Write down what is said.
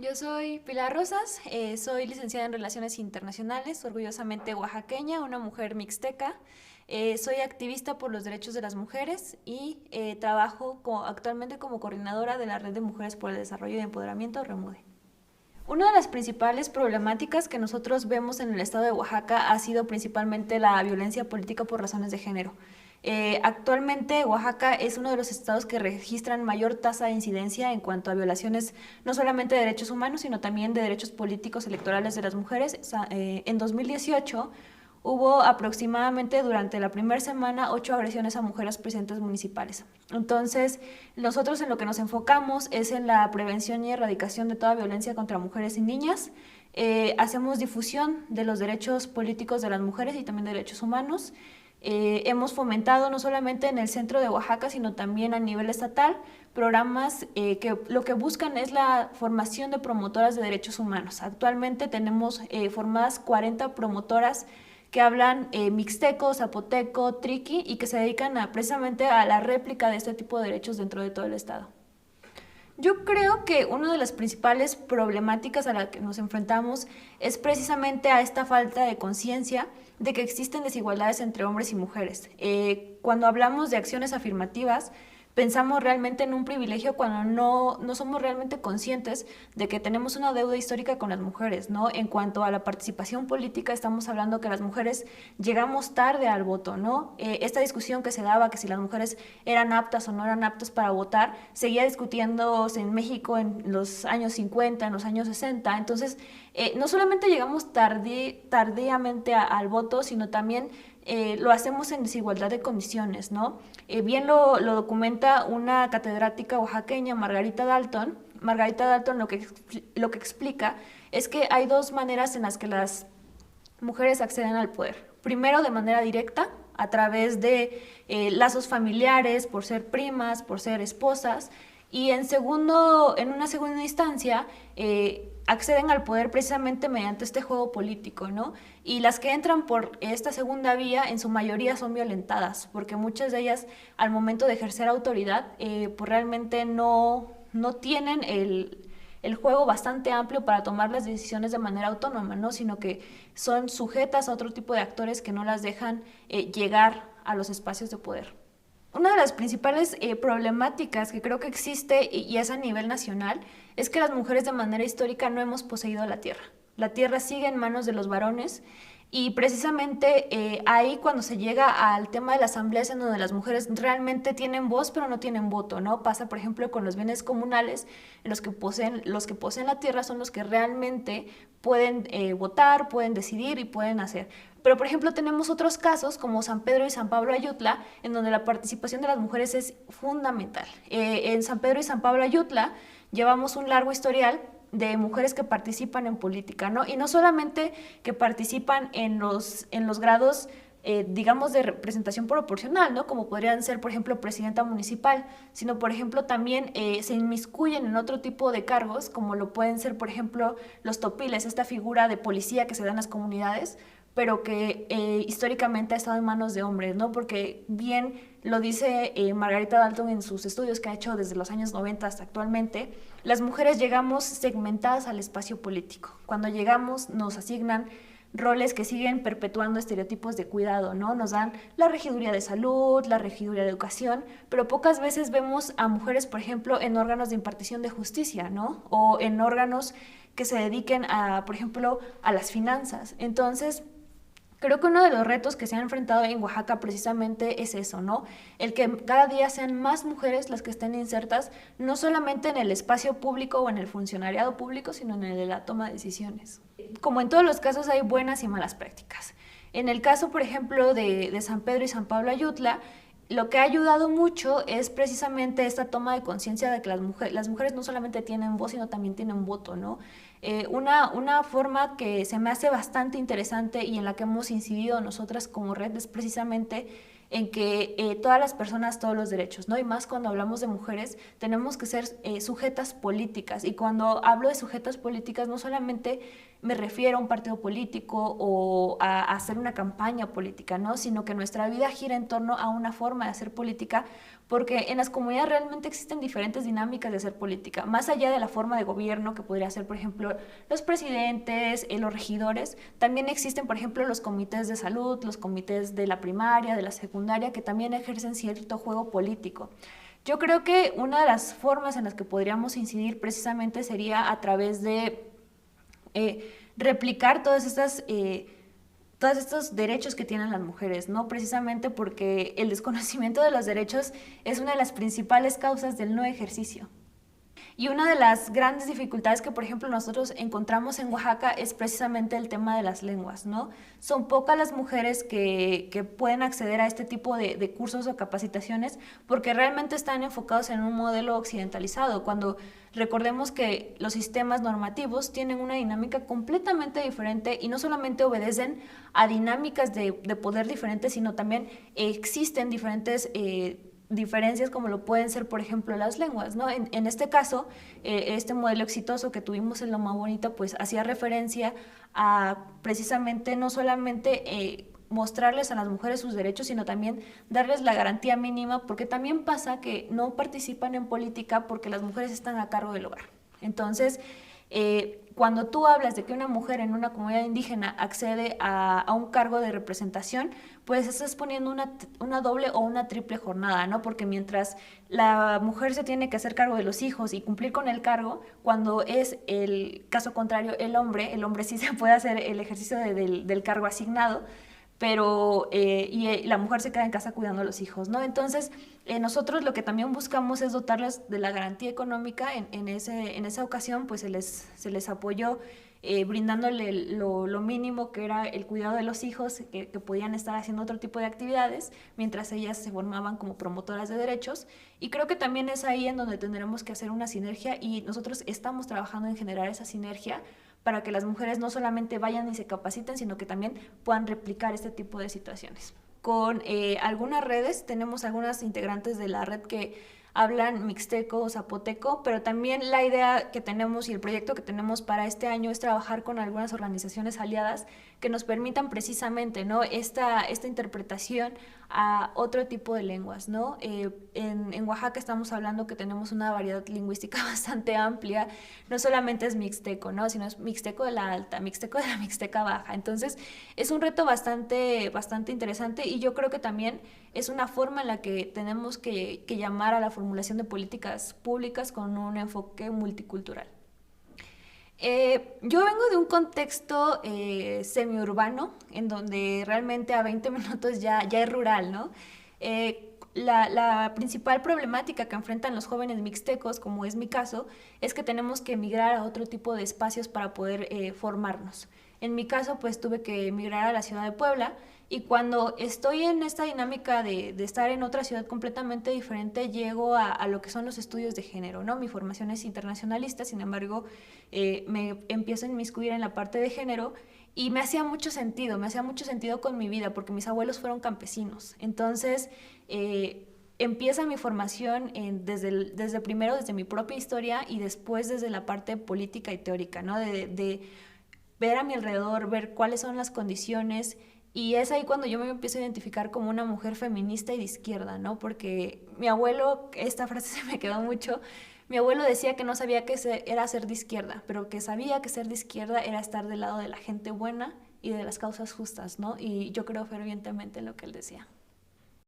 Yo soy Pilar Rosas, soy licenciada en Relaciones Internacionales, orgullosamente oaxaqueña, una mujer mixteca. Soy activista por los derechos de las mujeres y trabajo actualmente como coordinadora de la Red de Mujeres por el Desarrollo y Empoderamiento, REMUDE. Una de las principales problemáticas que nosotros vemos en el estado de Oaxaca ha sido principalmente la violencia política por razones de género. Actualmente Oaxaca es uno de los estados que registran mayor tasa de incidencia en cuanto a violaciones no solamente de derechos humanos, sino también de derechos políticos electorales de las mujeres. En 2018 hubo aproximadamente durante la primera semana 8 agresiones a mujeres presidentes municipales. Entonces, nosotros en lo que nos enfocamos es en la prevención y erradicación de toda violencia contra mujeres y niñas. Hacemos difusión de los derechos políticos de las mujeres y también de derechos humanos. Hemos fomentado no solamente en el centro de Oaxaca, sino también a nivel estatal, programas que lo que buscan es la formación de promotoras de derechos humanos. Actualmente tenemos formadas 40 promotoras que hablan mixteco, zapoteco, triqui y que se dedican precisamente a la réplica de este tipo de derechos dentro de todo el estado. Yo creo que una de las principales problemáticas a la que nos enfrentamos es precisamente a esta falta de conciencia de que existen desigualdades entre hombres y mujeres. Cuando hablamos de acciones afirmativas, pensamos realmente en un privilegio cuando no somos realmente conscientes de que tenemos una deuda histórica con las mujeres, ¿no? En cuanto a la participación política, estamos hablando que las mujeres llegamos tarde al voto, ¿no? Esta discusión que se daba, que si las mujeres eran aptas o no eran aptas para votar, seguía discutiéndose en México en los años 50, en los años 60. Entonces, no solamente llegamos tardíamente al voto, sino también lo hacemos en desigualdad de condiciones, ¿no? Bien lo documenta una catedrática oaxaqueña, Margarita Dalton. Margarita Dalton lo que explica es que hay dos maneras en las que las mujeres acceden al poder. Primero, de manera directa, a través de lazos familiares, por ser primas, por ser esposas, y en una segunda instancia, acceden al poder precisamente mediante este juego político, ¿no? Y las que entran por esta segunda vía, en su mayoría son violentadas, porque muchas de ellas, al momento de ejercer autoridad, pues realmente no tienen el juego bastante amplio para tomar las decisiones de manera autónoma, ¿no? Sino que son sujetas a otro tipo de actores que no las dejan llegar a los espacios de poder. Una de las principales problemáticas que creo que existe y es a nivel nacional es que las mujeres de manera histórica no hemos poseído la tierra. La tierra sigue en manos de los varones y precisamente ahí cuando se llega al tema de la asamblea es en donde las mujeres realmente tienen voz pero no tienen voto, ¿no? Pasa por ejemplo con los bienes comunales, en los que poseen la tierra son los que realmente pueden votar, pueden decidir y pueden hacer. Pero, por ejemplo, tenemos otros casos como San Pedro y San Pablo Ayutla, en donde la participación de las mujeres es fundamental. En San Pedro y San Pablo Ayutla llevamos un largo historial de mujeres que participan en política, ¿no? Y no solamente que participan en los grados digamos, de representación proporcional, ¿no? Como podrían ser, por ejemplo, presidenta municipal, sino, por ejemplo, también se inmiscuyen en otro tipo de cargos, como lo pueden ser, por ejemplo, los topiles, esta figura de policía que se da en las comunidades, pero que históricamente ha estado en manos de hombres, ¿no? Porque bien lo dice Margarita Dalton en sus estudios que ha hecho desde los años 90 hasta actualmente, las mujeres llegamos segmentadas al espacio político. Cuando llegamos nos asignan roles que siguen perpetuando estereotipos de cuidado, ¿no? Nos dan la regiduría de salud, la regiduría de educación, pero pocas veces vemos a mujeres, por ejemplo, en órganos de impartición de justicia, ¿no? O en órganos que se dediquen a, por ejemplo, a las finanzas. Entonces, creo que uno de los retos que se han enfrentado en Oaxaca precisamente es eso, ¿no? El que cada día sean más mujeres las que estén insertas, no solamente en el espacio público o en el funcionariado público, sino en el de la toma de decisiones. Como en todos los casos hay buenas y malas prácticas. En el caso, por ejemplo, de San Pedro y San Pablo Ayutla, lo que ha ayudado mucho es precisamente esta toma de conciencia de que las mujeres no solamente tienen voz, sino también tienen voto, ¿no? Una forma que se me hace bastante interesante y en la que hemos incidido nosotras como red es precisamente en que todas las personas, todos los derechos, ¿no? Y más cuando hablamos de mujeres, tenemos que ser sujetas políticas. Y cuando hablo de sujetas políticas, no solamente me refiero a un partido político o a hacer una campaña política, ¿no? Sino que nuestra vida gira en torno a una forma de hacer política porque en las comunidades realmente existen diferentes dinámicas de hacer política, más allá de la forma de gobierno que podría ser, por ejemplo, los presidentes, los regidores, también existen, por ejemplo, los comités de salud, los comités de la primaria, de la secundaria, que también ejercen cierto juego político. Yo creo que una de las formas en las que podríamos incidir precisamente sería a través de replicar todos estos derechos que tienen las mujeres, ¿no? Precisamente porque el desconocimiento de los derechos es una de las principales causas del no ejercicio. Y una de las grandes dificultades que, por ejemplo, nosotros encontramos en Oaxaca es precisamente el tema de las lenguas, ¿no? Son pocas las mujeres que pueden acceder a este tipo de cursos o capacitaciones porque realmente están enfocados en un modelo occidentalizado, cuando recordemos que los sistemas normativos tienen una dinámica completamente diferente y no solamente obedecen a dinámicas de poder diferentes, sino también existen diferentes diferencias como lo pueden ser, por ejemplo, las lenguas, ¿no? En este caso, este modelo exitoso que tuvimos en Loma Bonita, pues hacía referencia a precisamente no solamente mostrarles a las mujeres sus derechos, sino también darles la garantía mínima, porque también pasa que no participan en política porque las mujeres están a cargo del hogar. Entonces, cuando tú hablas de que una mujer en una comunidad indígena accede a un cargo de representación, pues estás poniendo una doble o una triple jornada, ¿no? Porque mientras la mujer se tiene que hacer cargo de los hijos y cumplir con el cargo, cuando es el caso contrario el hombre sí se puede hacer el ejercicio del cargo asignado, pero la mujer se queda en casa cuidando a los hijos, ¿no? Entonces, nosotros lo que también buscamos es dotarles de la garantía económica. En esa ocasión, pues se les apoyó brindándole lo mínimo que era el cuidado de los hijos, que podían estar haciendo otro tipo de actividades, mientras ellas se formaban como promotoras de derechos. Y creo que también es ahí en donde tendremos que hacer una sinergia y nosotros estamos trabajando en generar esa sinergia para que las mujeres no solamente vayan y se capaciten, sino que también puedan replicar este tipo de situaciones. Con algunas redes, tenemos algunas integrantes de la red que hablan mixteco o zapoteco, pero también la idea que tenemos y el proyecto que tenemos para este año es trabajar con algunas organizaciones aliadas que nos permitan precisamente, ¿no?, esta interpretación a otro tipo de lenguas, ¿no? En Oaxaca estamos hablando que tenemos una variedad lingüística bastante amplia, no solamente es mixteco, ¿no?, sino es mixteco de la alta, mixteco de la mixteca baja. Entonces es un reto bastante interesante y yo creo que también es una forma en la que tenemos que llamar a la formulación de políticas públicas con un enfoque multicultural. Yo vengo de un contexto semiurbano, en donde realmente a 20 minutos ya es rural, ¿no? La principal problemática que enfrentan los jóvenes mixtecos, como es mi caso, es que tenemos que emigrar a otro tipo de espacios para poder formarnos. En mi caso, pues tuve que emigrar a la ciudad de Puebla, y cuando estoy en esta dinámica de estar en otra ciudad completamente diferente, llego a lo que son los estudios de género, ¿no? Mi formación es internacionalista, sin embargo, me empiezo a inmiscuir en la parte de género y me hacía mucho sentido con mi vida, porque mis abuelos fueron campesinos. Entonces, empieza mi formación desde primero desde mi propia historia y después desde la parte política y teórica, ¿no? De ver a mi alrededor, ver cuáles son las condiciones. Y es ahí cuando yo me empiezo a identificar como una mujer feminista y de izquierda, ¿no? Porque mi abuelo, esta frase se me quedó mucho, mi abuelo decía que no sabía qué era ser de izquierda, pero que sabía que ser de izquierda era estar del lado de la gente buena y de las causas justas, ¿no? Y yo creo fervientemente en lo que él decía.